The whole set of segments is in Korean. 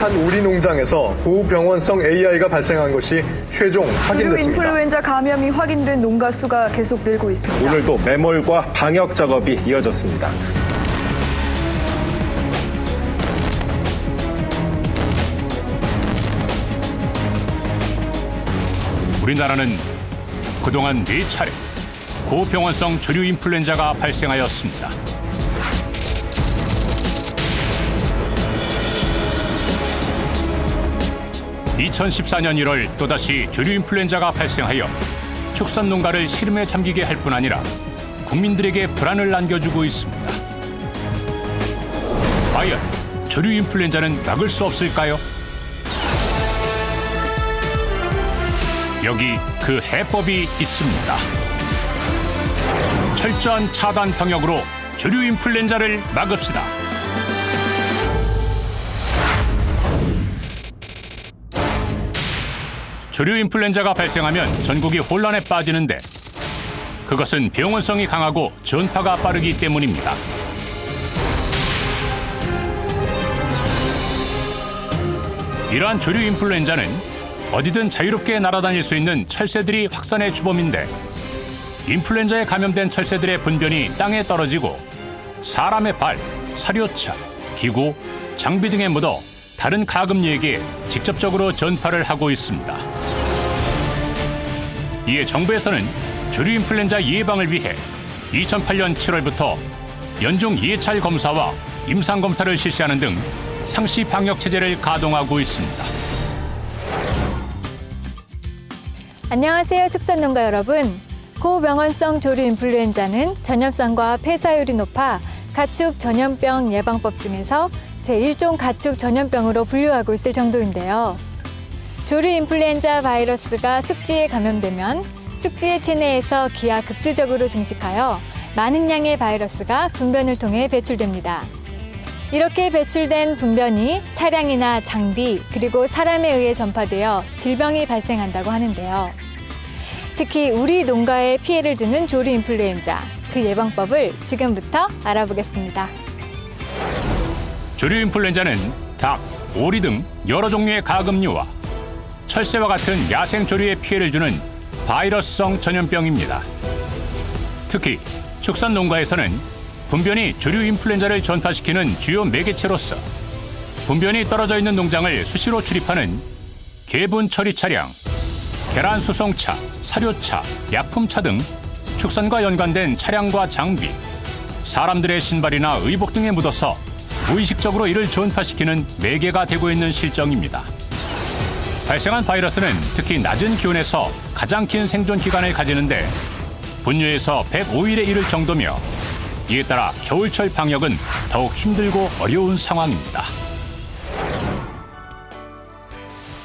한 우리 농장에서 고병원성 AI가 발생한 것이 최종 확인됐습니다. 인플루엔자 감염이 확인된 농가 수가 계속 늘고 있습니다. 오늘도 매몰과 방역 작업이 이어졌습니다. 우리나라는 그동안 4차례 고병원성 조류 인플루엔자가 발생하였습니다. (2014년 1월) 또다시 조류 인플루엔자가 발생하여 축산 농가를 시름에 잠기게 할 뿐 아니라 국민들에게 불안을 안겨주고 있습니다. 과연 조류 인플루엔자는 막을 수 없을까요? 여기 그 해법이 있습니다. 철저한 차단 방역으로 조류 인플루엔자를 막읍시다. 조류 인플루엔자가 발생하면 전국이 혼란에 빠지는데 그것은 병원성이 강하고 전파가 빠르기 때문입니다. 이러한 조류 인플루엔자는 어디든 자유롭게 날아다닐 수 있는 철새들이 확산의 주범인데 인플루엔자에 감염된 철새들의 분변이 땅에 떨어지고 사람의 발, 사료차, 기구, 장비 등에 묻어 다른 가금류에게 직접적으로 전파를 하고 있습니다. 이에 정부에서는 조류 인플루엔자 예방을 위해 2008년 7월부터 연중 예찰 검사와 임상 검사를 실시하는 등 상시 방역 체제를 가동하고 있습니다. 안녕하세요, 축산농가 여러분. 고병원성 조류 인플루엔자는 전염성과 폐사율이 높아 가축 전염병 예방법 중에서 제1종 가축 전염병으로 분류하고 있을 정도인데요. 조류 인플루엔자 바이러스가 숙주에 감염되면 숙주의 체내에서 기하급수적으로 증식하여 많은 양의 바이러스가 분변을 통해 배출됩니다. 이렇게 배출된 분변이 차량이나 장비 그리고 사람에 의해 전파되어 질병이 발생한다고 하는데요. 특히 우리 농가에 피해를 주는 조류 인플루엔자, 그 예방법을 지금부터 알아보겠습니다. 조류 인플루엔자는 닭, 오리 등 여러 종류의 가금류와 철새와 같은 야생 조류에 피해를 주는 바이러스성 전염병입니다. 특히 축산 농가에서는 분변이 조류 인플루엔자를 전파시키는 주요 매개체로서 분변이 떨어져 있는 농장을 수시로 출입하는 개분 처리 차량, 계란 수송차, 사료차, 약품차 등 축산과 연관된 차량과 장비, 사람들의 신발이나 의복 등에 묻어서 무의식적으로 이를 전파시키는 매개가 되고 있는 실정입니다. 발생한 바이러스는 특히 낮은 기온에서 가장 긴 생존 기간을 가지는데 분류에서 105일에 이를 정도며 이에 따라 겨울철 방역은 더욱 힘들고 어려운 상황입니다.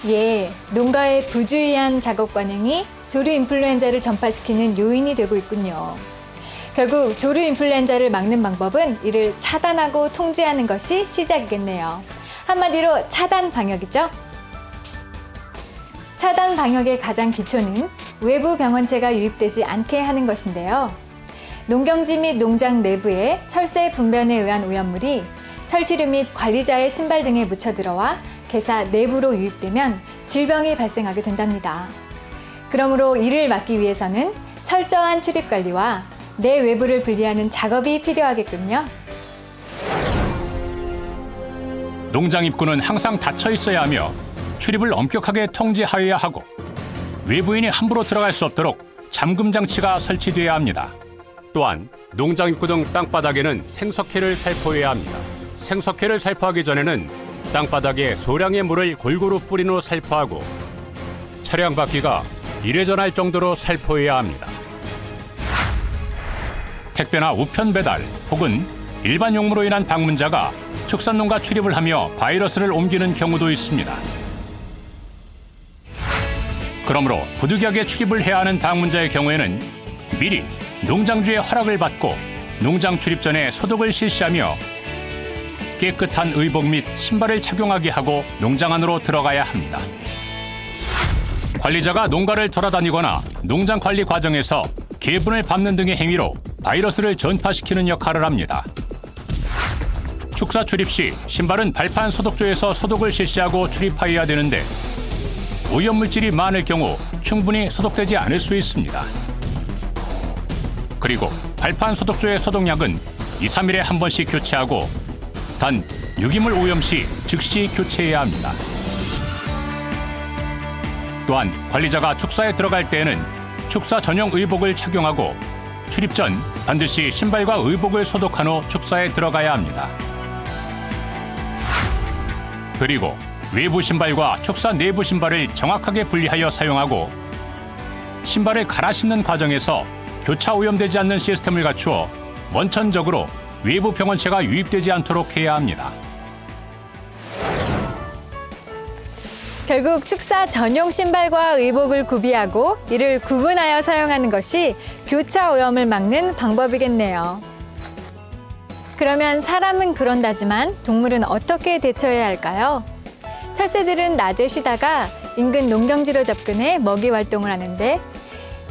예, 농가의 부주의한 작업 관행이 조류 인플루엔자를 전파시키는 요인이 되고 있군요. 결국 조류 인플루엔자를 막는 방법은 이를 차단하고 통제하는 것이 시작이겠네요. 한마디로 차단 방역이죠. 차단 방역의 가장 기초는 외부 병원체가 유입되지 않게 하는 것인데요. 농경지 및 농장 내부에 철새 분변에 의한 오염물이 설치류 및 관리자의 신발 등에 묻혀 들어와 개사 내부로 유입되면 질병이 발생하게 된답니다. 그러므로 이를 막기 위해서는 철저한 출입 관리와 내외부를 분리하는 작업이 필요하겠군요. 농장 입구는 항상 닫혀 있어야 하며 출입을 엄격하게 통제하여야 하고 외부인이 함부로 들어갈 수 없도록 잠금 장치가 설치돼야 합니다. 또한 농장 입구 등 땅바닥에는 생석회를 살포해야 합니다. 생석회를 살포하기 전에는 땅바닥에 소량의 물을 골고루 뿌린 후 살포하고 차량 바퀴가 이래저래 정도로 살포해야 합니다. 택배나 우편 배달 혹은 일반 용무로 인한 방문자가 축산농가 출입을 하며 바이러스를 옮기는 경우도 있습니다. 그러므로 부득이하게 출입을 해야 하는 방문자의 경우에는 미리 농장주의 허락을 받고 농장 출입 전에 소독을 실시하며 깨끗한 의복 및 신발을 착용하게 하고 농장 안으로 들어가야 합니다. 관리자가 농가를 돌아다니거나 농장 관리 과정에서 개분을 밟는 등의 행위로 바이러스를 전파시키는 역할을 합니다. 축사 출입 시 신발은 발판 소독조에서 소독을 실시하고 출입하여야 되는데 오염물질이 많을 경우 충분히 소독되지 않을 수 있습니다. 그리고 발판 소독조의 소독약은 2, 3일에 한 번씩 교체하고 단 유기물 오염 시 즉시 교체해야 합니다. 또한 관리자가 축사에 들어갈 때에는 축사 전용 의복을 착용하고 출입 전 반드시 신발과 의복을 소독한 후 축사에 들어가야 합니다. 그리고 외부 신발과 축사 내부 신발을 정확하게 분리하여 사용하고 신발을 갈아 신는 과정에서 교차 오염되지 않는 시스템을 갖추어 원천적으로 외부 병원체가 유입되지 않도록 해야 합니다. 결국 축사 전용 신발과 의복을 구비하고 이를 구분하여 사용하는 것이 교차 오염을 막는 방법이겠네요. 그러면 사람은 그런다지만 동물은 어떻게 대처해야 할까요? 철새들은 낮에 쉬다가 인근 농경지로 접근해 먹이 활동을 하는데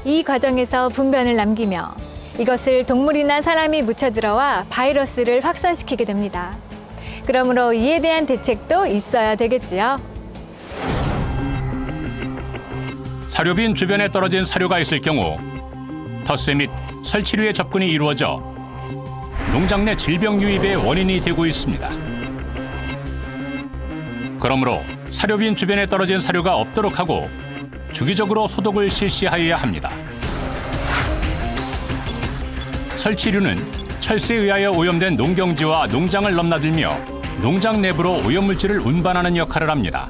이 과정에서 분변을 남기며 이것을 동물이나 사람이 묻혀들어와 바이러스를 확산시키게 됩니다. 그러므로 이에 대한 대책도 있어야 되겠지요. 사료빈 주변에 떨어진 사료가 있을 경우 텃세 및 설치류의 접근이 이루어져 농장 내 질병 유입의 원인이 되고 있습니다. 그러므로 사료빈 주변에 떨어진 사료가 없도록 하고 주기적으로 소독을 실시하여야 합니다. 설치류는 철새에 의하여 오염된 농경지와 농장을 넘나들며 농장 내부로 오염물질을 운반하는 역할을 합니다.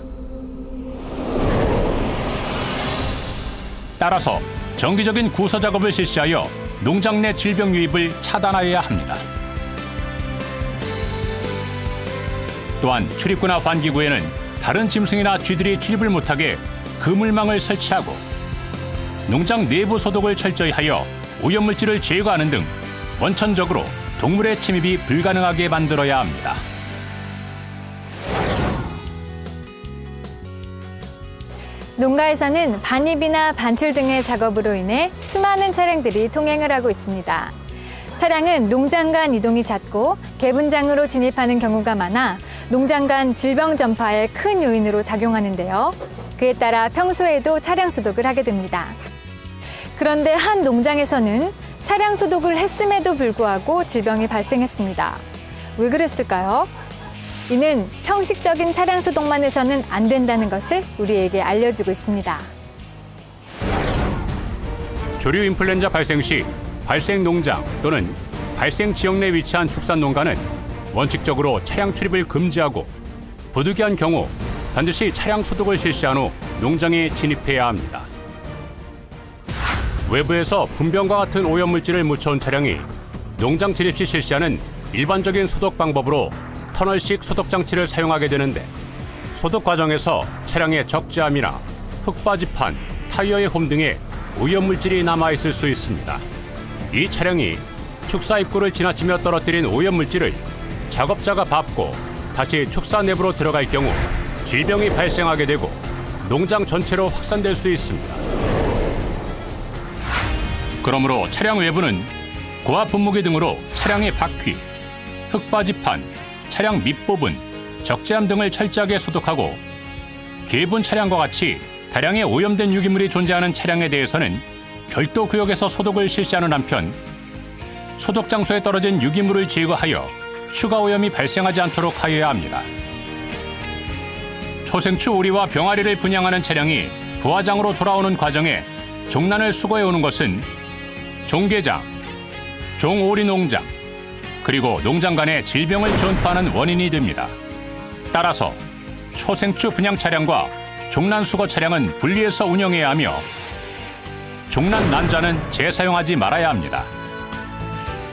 따라서 정기적인 구서 작업을 실시하여 농장 내 질병 유입을 차단하여야 합니다. 또한 출입구나 환기구에는 다른 짐승이나 쥐들이 출입을 못하게 그물망을 설치하고 농장 내부 소독을 철저히 하여 오염물질을 제거하는 등 원천적으로 동물의 침입이 불가능하게 만들어야 합니다. 농가에서는 반입이나 반출 등의 작업으로 인해 수많은 차량들이 통행을 하고 있습니다. 차량은 농장 간 이동이 잦고 개분장으로 진입하는 경우가 많아 농장 간 질병 전파의 큰 요인으로 작용하는데요. 그에 따라 평소에도 차량 소독을 하게 됩니다. 그런데 한 농장에서는 차량 소독을 했음에도 불구하고 질병이 발생했습니다. 왜 그랬을까요? 이는 형식적인 차량 소독만 해서는 안 된다는 것을 우리에게 알려주고 있습니다. 조류 인플루엔자 발생 시 발생 농장 또는 발생 지역 내 위치한 축산 농가는 원칙적으로 차량 출입을 금지하고 부득이한 경우 반드시 차량 소독을 실시한 후 농장에 진입해야 합니다. 외부에서 분변과 같은 오염물질을 묻혀온 차량이 농장 진입 시 실시하는 일반적인 소독 방법으로 터널식 소독 장치를 사용하게 되는데 소독 과정에서 차량의 적재함이나 흙바지판, 타이어의 홈 등에 오염물질이 남아있을 수 있습니다. 이 차량이 축사 입구를 지나치며 떨어뜨린 오염물질을 작업자가 밟고 다시 축사 내부로 들어갈 경우 질병이 발생하게 되고 농장 전체로 확산될 수 있습니다. 그러므로 차량 외부는 고압 분무기 등으로 차량의 바퀴, 흙바지판, 차량 밑부분, 적재함 등을 철저하게 소독하고 개분 차량과 같이 다량의 오염된 유기물이 존재하는 차량에 대해서는 별도 구역에서 소독을 실시하는 한편 소독 장소에 떨어진 유기물을 제거하여 추가 오염이 발생하지 않도록 하여야 합니다. 초생추 오리와 병아리를 분양하는 차량이 부화장으로 돌아오는 과정에 종란을 수거해 오는 것은 종개장, 종오리 농장, 그리고 농장 간의 질병을 전파하는 원인이 됩니다. 따라서 초생추 분양 차량과 종란 수거 차량은 분리해서 운영해야 하며 종란 난자는 재사용하지 말아야 합니다.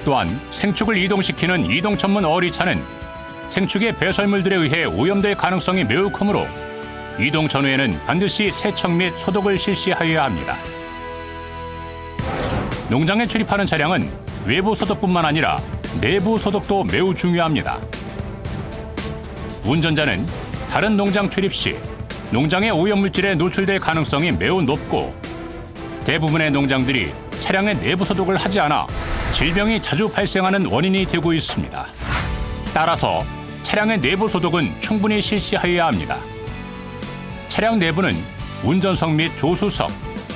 또한 생축을 이동시키는 이동 전문 어리차는 생축의 배설물들에 의해 오염될 가능성이 매우 크므로 이동 전후에는 반드시 세척 및 소독을 실시하여야 합니다. 농장에 출입하는 차량은 외부 소독뿐만 아니라 내부 소독도 매우 중요합니다. 운전자는 다른 농장 출입 시 농장의 오염물질에 노출될 가능성이 매우 높고 대부분의 농장들이 차량의 내부 소독을 하지 않아 질병이 자주 발생하는 원인이 되고 있습니다. 따라서 차량의 내부 소독은 충분히 실시하여야 합니다. 차량 내부는 운전석 및 조수석,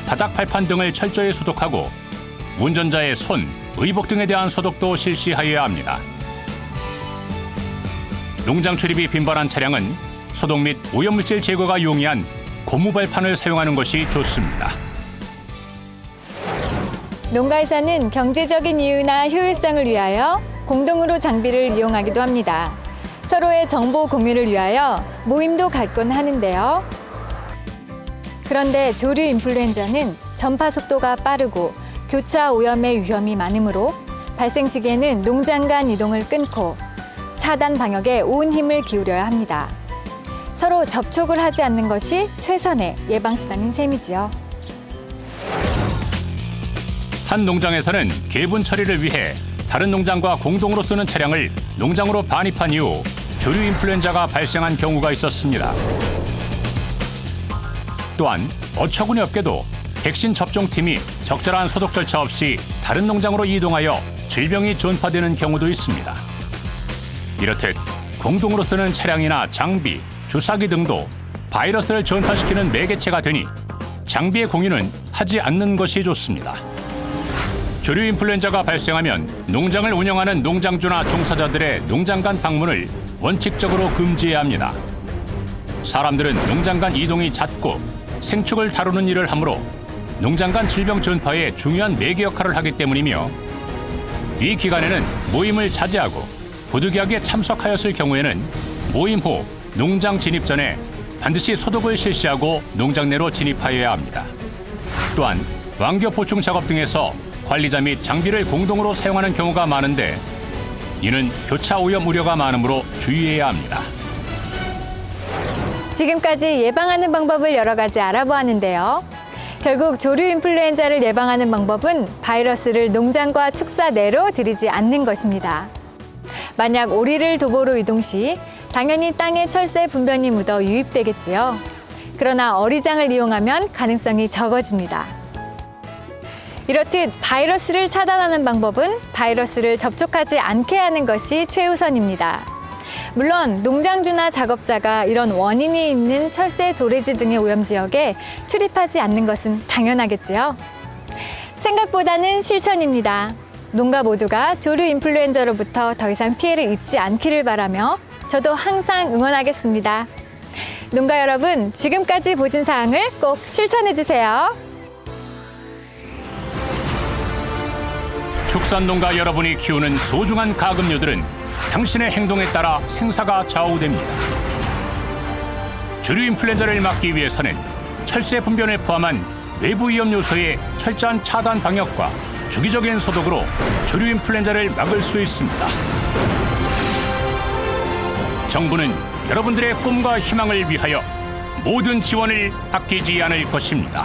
바닥 발판 등을 철저히 소독하고 운전자의 손, 의복 등에 대한 소독도 실시하여야 합니다. 농장 출입이 빈번한 차량은 소독 및 오염물질 제거가 용이한 고무 발판을 사용하는 것이 좋습니다. 농가에서는 경제적인 이유나 효율성을 위하여 공동으로 장비를 이용하기도 합니다. 서로의 정보 공유를 위하여 모임도 갖곤 하는데요. 그런데 조류 인플루엔자는 전파 속도가 빠르고 교차 오염의 위험이 많으므로 발생 시기에는 농장 간 이동을 끊고 차단 방역에 온 힘을 기울여야 합니다. 서로 접촉을 하지 않는 것이 최선의 예방수단인 셈이지요. 한 농장에서는 개분 처리를 위해 다른 농장과 공동으로 쓰는 차량을 농장으로 반입한 이후 조류 인플루엔자가 발생한 경우가 있었습니다. 또한 어처구니 없게도 백신 접종팀이 적절한 소독 절차 없이 다른 농장으로 이동하여 질병이 전파되는 경우도 있습니다. 이렇듯 공동으로 쓰는 차량이나 장비, 주사기 등도 바이러스를 전파시키는 매개체가 되니 장비의 공유는 하지 않는 것이 좋습니다. 조류 인플루엔자가 발생하면 농장을 운영하는 농장주나 종사자들의 농장 간 방문을 원칙적으로 금지해야 합니다. 사람들은 농장 간 이동이 잦고 생축을 다루는 일을 하므로 농장 간 질병 전파에 중요한 매개 역할을 하기 때문이며 이 기간에는 모임을 자제하고 부득이하게 참석하였을 경우에는 모임 후 농장 진입 전에 반드시 소독을 실시하고 농장 내로 진입하여야 합니다. 또한 완교 보충 작업 등에서 관리자 및 장비를 공동으로 사용하는 경우가 많은데 이는 교차 오염 우려가 많으므로 주의해야 합니다. 지금까지 예방하는 방법을 여러 가지 알아보았는데요. 결국 조류 인플루엔자를 예방하는 방법은 바이러스를 농장과 축사 내로 들이지 않는 것입니다. 만약 오리를 도보로 이동 시 당연히 땅에 철새 분변이 묻어 유입되겠지요. 그러나 어리장을 이용하면 가능성이 적어집니다. 이렇듯 바이러스를 차단하는 방법은 바이러스를 접촉하지 않게 하는 것이 최우선입니다. 물론 농장주나 작업자가 이런 원인이 있는 철새, 도래지 등의 오염 지역에 출입하지 않는 것은 당연하겠지요. 생각보다는 실천입니다. 농가 모두가 조류 인플루엔자로부터 더 이상 피해를 입지 않기를 바라며 저도 항상 응원하겠습니다. 농가 여러분, 지금까지 보신 사항을 꼭 실천해 주세요. 축산농가 여러분이 키우는 소중한 가금류들은 당신의 행동에 따라 생사가 좌우됩니다. 조류 인플루엔자를 막기 위해서는 철새 분변을 포함한 외부 위험 요소의 철저한 차단 방역과 주기적인 소독으로 조류 인플루엔자를 막을 수 있습니다. 정부는 여러분들의 꿈과 희망을 위하여 모든 지원을 아끼지 않을 것입니다.